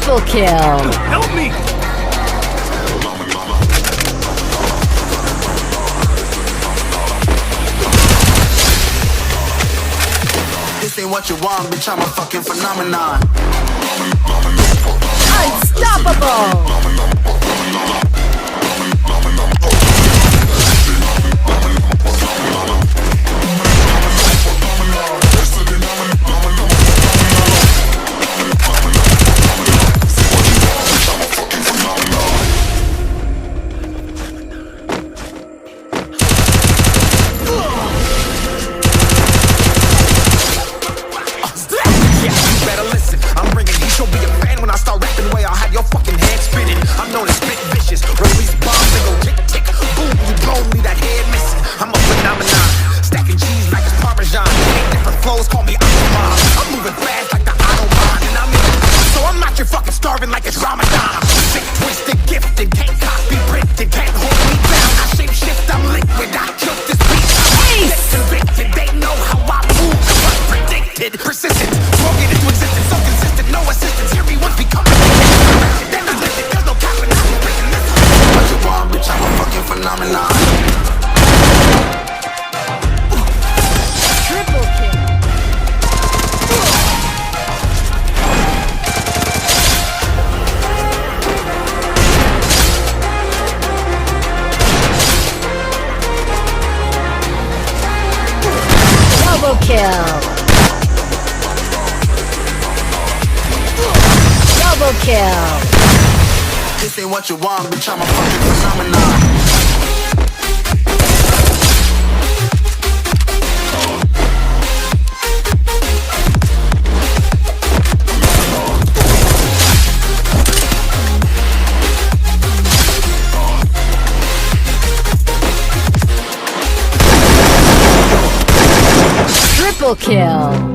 Triple kill. Help me! This ain't what you want, bitch, I'm a fucking phenomenon. Unstoppable. Like it's Ramadan. Sick, twisted, gifted, can't copy, printed, can't hold me down. I shape shift, I'm liquid, I killed this beat. I'm convicted, they know how I move. I'm predicted, persistent, broken into existence, so consistent, no assistance. Hear me once becoming then I live it, there's no cap and I'm breaking this. What you want, bitch, I'm a fucking phenomenon. Triple kill. Double kill. Double kill. This ain't what you want, bitch, I'm a fucking phenomenon. Triple kill.